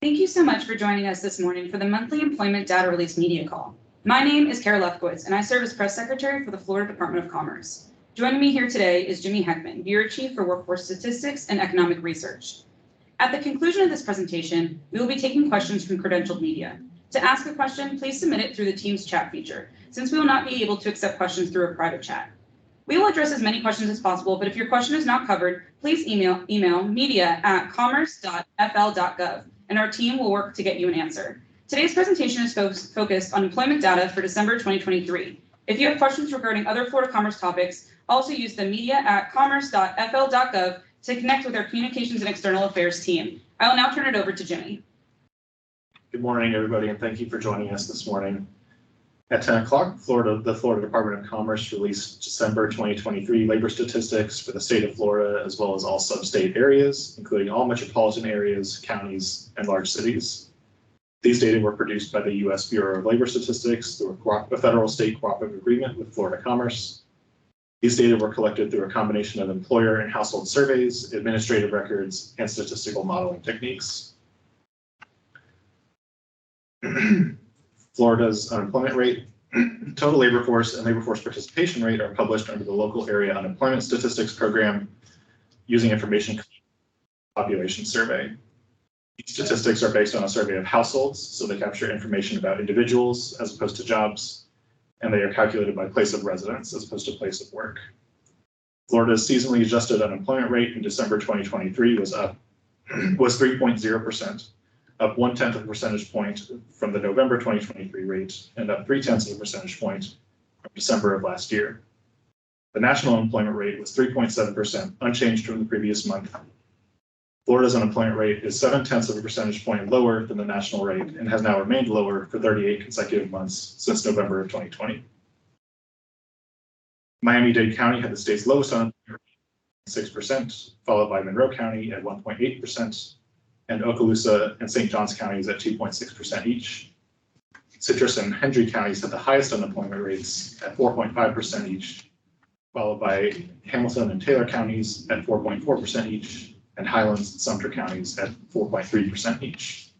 Thank you so much for joining us this morning for the monthly employment data release media call. My name is Kara Lefkowitz, and I serve as press secretary for the Florida Department of Commerce. Joining me here today is Jimmy Heckman, Bureau Chief for Workforce Statistics and Economic Research. At the conclusion of this presentation, we will be taking questions from credentialed media. To ask a question, please submit it through the Teams chat feature, since we will not be able to accept questions through a private chat. We will address as many questions as possible, but if your question is not covered, please email media@commerce.fl.gov, and our team will work to get you an answer. Today's presentation is focused on employment data for December 2023. If you have questions regarding other Florida Commerce topics, also use the media@commerce.fl.gov to connect with our Communications and External Affairs team. I will now turn it over to Jimmy. Good morning, everybody, and thank you for joining us this morning. At 10 o'clock, the Florida Department of Commerce released December 2023 labor statistics for the state of Florida, as well as all sub-state areas, including all metropolitan areas, counties, and large cities. These data were produced by the U.S. Bureau of Labor Statistics through a federal-state cooperative agreement with FloridaCommerce. These data were collected through a combination of employer and household surveys, administrative records, and statistical modeling techniques. Florida's unemployment rate, total labor force, and labor force participation rate are published under the local area unemployment statistics program using information population survey. These statistics are based on a survey of households, so they capture information about individuals as opposed to jobs, and they are calculated by place of residence as opposed to place of work. Florida's seasonally adjusted unemployment rate in December 2023 was 3.0%. Up 0.1 of a percentage point from the November 2023 rate, and up 0.3 of a percentage point from December of last year. The national unemployment rate was 3.7%, unchanged from the previous month. Florida's unemployment rate is 0.7 of a percentage point lower than the national rate and has now remained lower for 38 consecutive months since November of 2020. Miami-Dade County had the state's lowest unemployment rate, 6%, followed by Monroe County at 1.8%. And Okaloosa and St. Johns counties at 2.6% each. Citrus and Hendry counties had the highest unemployment rates at 4.5% each, followed by Hamilton and Taylor counties at 4.4% each, and Highlands and Sumter counties at 4.3% each.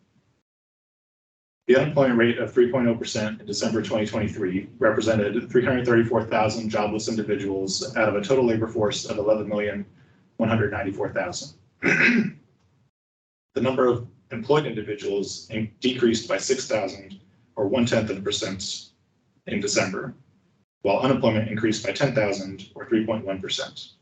The unemployment rate of 3.0% in December 2023 represented 334,000 jobless individuals out of a total labor force of 11,194,000. The number of employed individuals decreased by 6,000, or 0.1% in December, while unemployment increased by 10,000, or 3.1%.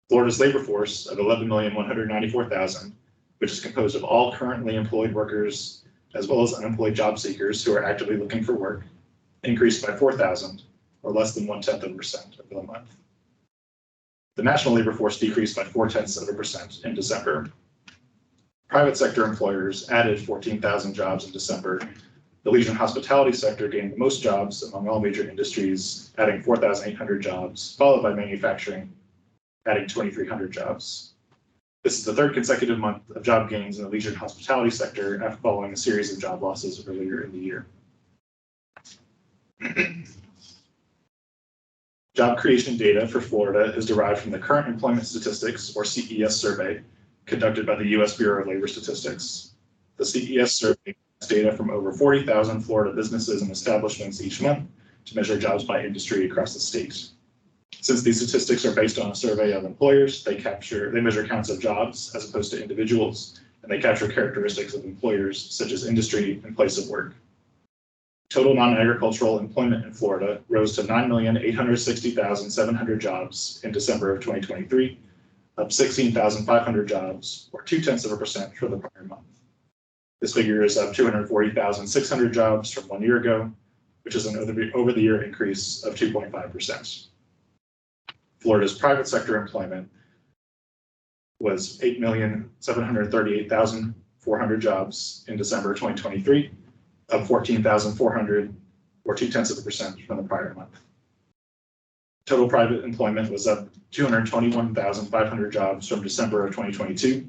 Florida's labor force of 11,194,000, which is composed of all currently employed workers, as well as unemployed job seekers who are actively looking for work, increased by 4,000, or less than 0.1% over the month. The national labor force decreased by 0.4% in December. Private sector employers added 14,000 jobs in December. The leisure and hospitality sector gained the most jobs among all major industries, adding 4,800 jobs, followed by manufacturing, adding 2,300 jobs. This is the third consecutive month of job gains in the leisure and hospitality sector after following a series of job losses earlier in the year. Job creation data for Florida is derived from the Current Employment Statistics, or CES survey, conducted by the U.S. Bureau of Labor Statistics. The CES survey has data from over 40,000 Florida businesses and establishments each month to measure jobs by industry across the state. Since these statistics are based on a survey of employers, they measure counts of jobs as opposed to individuals, and they capture characteristics of employers such as industry and place of work. Total non-agricultural employment in Florida rose to 9,860,700 jobs in December of 2023, up 16,500 jobs, or 0.2% from the prior month. This figure is up 240,600 jobs from 1 year ago, which is an over-the-year increase of 2.5%. Florida's private sector employment was 8,738,400 jobs in December 2023, up 14,400, or 0.2% from the prior month. Total private employment was up 221,500 jobs from December of 2022,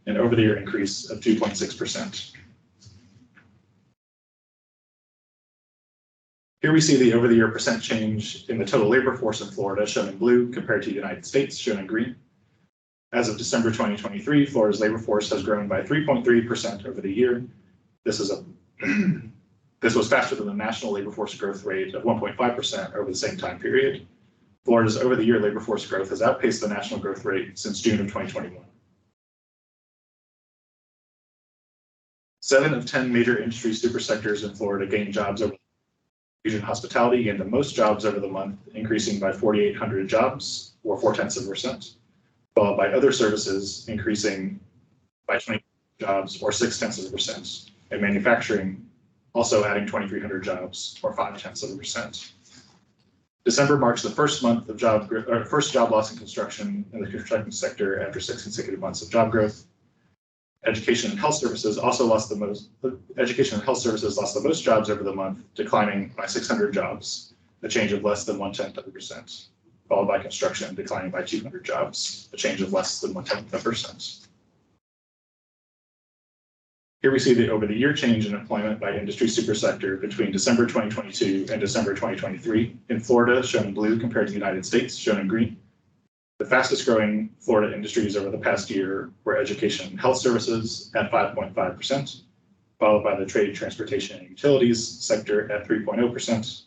an over-the-year increase of 2.6%. Here we see the over-the-year percent change in the total labor force in Florida, shown in blue, compared to the United States, shown in green. As of December 2023, Florida's labor force has grown by 3.3% over the year, This was faster than the national labor force growth rate of 1.5% over the same time period. Florida's over-the-year labor force growth has outpaced the national growth rate since June of 2021. 7 of 10 major industry supersectors in Florida gained jobs over region. Hospitality gained the most jobs over the month, increasing by 4,800 jobs, or 0.4%, followed by other services increasing by 20 jobs, or 0.6%, and manufacturing also adding 2,300 jobs, or 0.5%. December marks the first month of first job loss in construction in the construction sector after 6 consecutive months of job growth. Education and health services lost the most jobs over the month, declining by 600 jobs, a change of less than 0.1%, followed by construction declining by 200 jobs, a change of less than 0.1%. Here we see the over-the-year change in employment by industry supersector between December 2022 and December 2023. In Florida, shown in blue compared to the United States, shown in green. The fastest growing Florida industries over the past year were education and health services at 5.5%, followed by the trade, transportation, and utilities sector at 3.0%,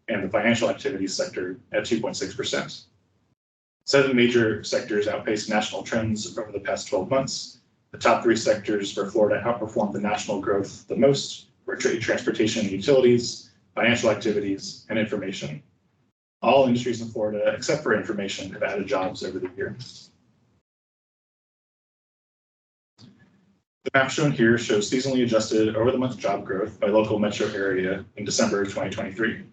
and the financial activities sector at 2.6%. 7 major sectors outpaced national trends over the past 12 months. The top 3 sectors for Florida outperformed the national growth the most were trade, transportation, and utilities, financial activities, and information. All industries in Florida, except for information, have added jobs over the year. The map shown here shows seasonally adjusted over-the-month job growth by local metro area in December 2023.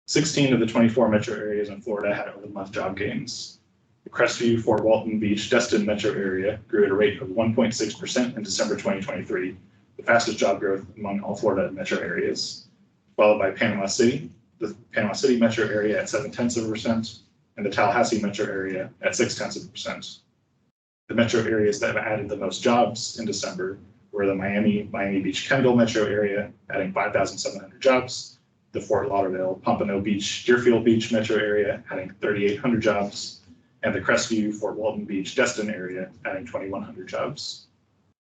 16 of the 24 metro areas in Florida had over-the-month job gains. The Crestview, Fort Walton Beach, Destin metro area grew at a rate of 1.6% in December 2023, the fastest job growth among all Florida metro areas, followed by Panama City, the Panama City metro area at 0.7%, and the Tallahassee metro area at 0.6%. The metro areas that have added the most jobs in December were the Miami Beach, Kendall metro area, adding 5,700 jobs, the Fort Lauderdale, Pompano Beach, Deerfield Beach metro area, adding 3,800 jobs, and the Crestview, Fort Walton Beach, Destin area, adding 2,100 jobs.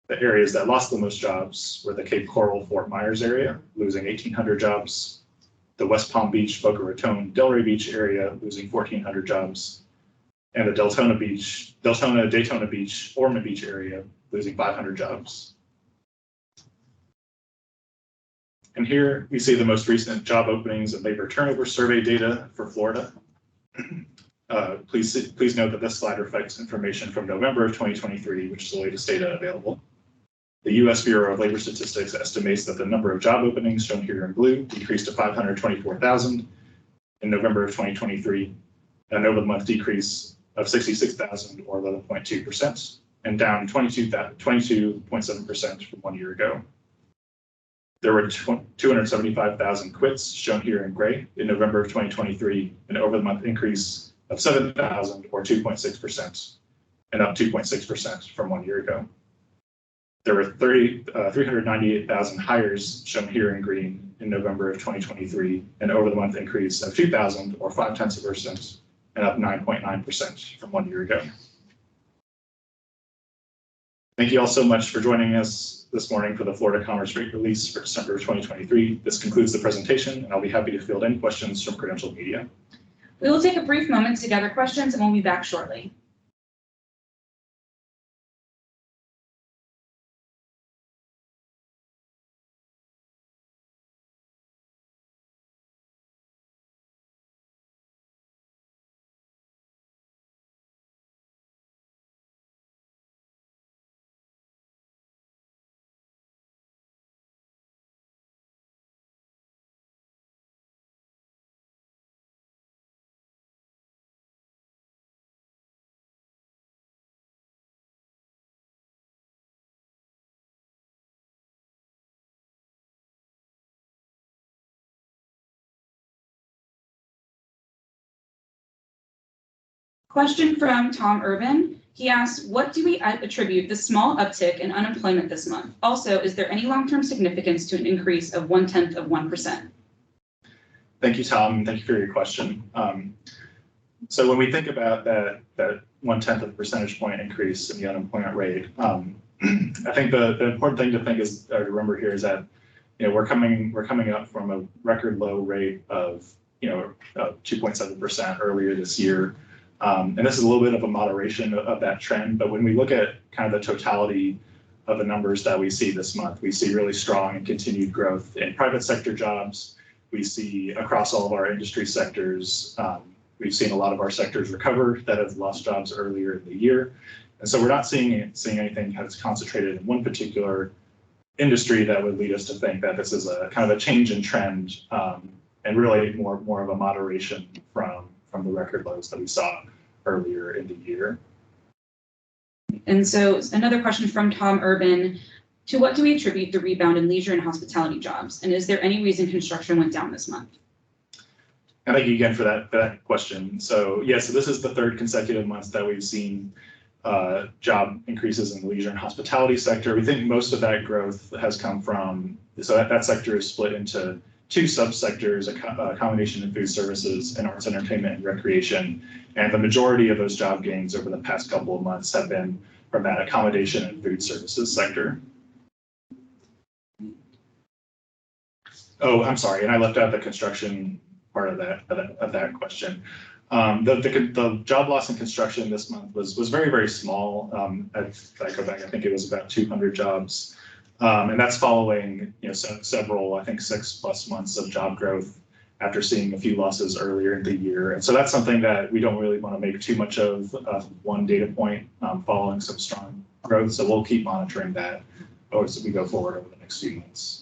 The areas that lost the most jobs were the Cape Coral, Fort Myers area, losing 1,800 jobs, the West Palm Beach, Boca Raton, Delray Beach area, losing 1,400 jobs, and the Daytona Beach, Ormond Beach area, losing 500 jobs. And here we see the most recent job openings and labor turnover survey data for Florida. Please note that this slide reflects information from November of 2023, which is the latest data available. The U.S. Bureau of Labor Statistics estimates that the number of job openings shown here in blue decreased to 524,000 in November of 2023, an over-the-month decrease of 66,000 or 11.2%, and down 22.7% from 1 year ago. There were 275,000 quits shown here in gray in November of 2023, an over-the-month increase of 7,000 or 2.6%, and up 2.6% from 1 year ago. There were 398,000 hires shown here in green in November of 2023, an over-the-month increase of 2,000 or 0.5%, and up 9.9% from 1 year ago. Thank you all so much for joining us this morning for the FloridaCommerce rate release for December of 2023. This concludes the presentation, and I'll be happy to field any questions from credentialed media. We will take a brief moment to gather questions and we'll be back shortly. Question from Tom Urban. He asks, what do we attribute the small uptick in unemployment this month? Also, is there any long-term significance to an increase of 0.1%? Thank you, Tom. Thank you for your question. So when we think about that 1/10 of a percentage point increase in the unemployment rate. I think the important thing to think is, or remember here is that, we're coming up from a record low rate of, 2.7% earlier this year. And this is a little bit of a moderation of that trend. But when we look at kind of the totality of the numbers that we see this month, we see really strong and continued growth in private sector jobs. We see across all of our industry sectors, we've seen a lot of our sectors recover that have lost jobs earlier in the year. And so we're not seeing anything that's concentrated in one particular industry that would lead us to think that this is a kind of a change in trend, and really more of a moderation from the record lows that we saw earlier in the year. And so another question from Tom Urban. To what do we attribute the rebound in leisure and hospitality jobs? And is there any reason construction went down this month? And thank you again for that question. So so this is the third consecutive month that we've seen job increases in the leisure and hospitality sector. We think most of that growth has come from, so that sector is split into two subsectors, accommodation and food services, and arts, entertainment, and recreation. And the majority of those job gains over the past couple of months have been from that accommodation and food services sector. Oh, I'm sorry, and I left out the construction part of that question. The job loss in construction this month was very, very small. If I go back, I think it was about 200 jobs. And that's following several, I think 6+ months of job growth after seeing a few losses earlier in the year. And so that's something that we don't really want to make too much of one data point following some strong growth. So we'll keep monitoring that as we go forward over the next few months.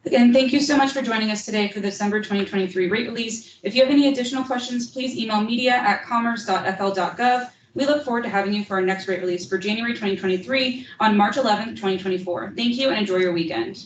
Again, thank you so much for joining us today for the December 2023 rate release. If you have any additional questions, please email media@commerce.fl.gov. We look forward to having you for our next rate release for January 2023 on March 11th, 2024. Thank you and enjoy your weekend.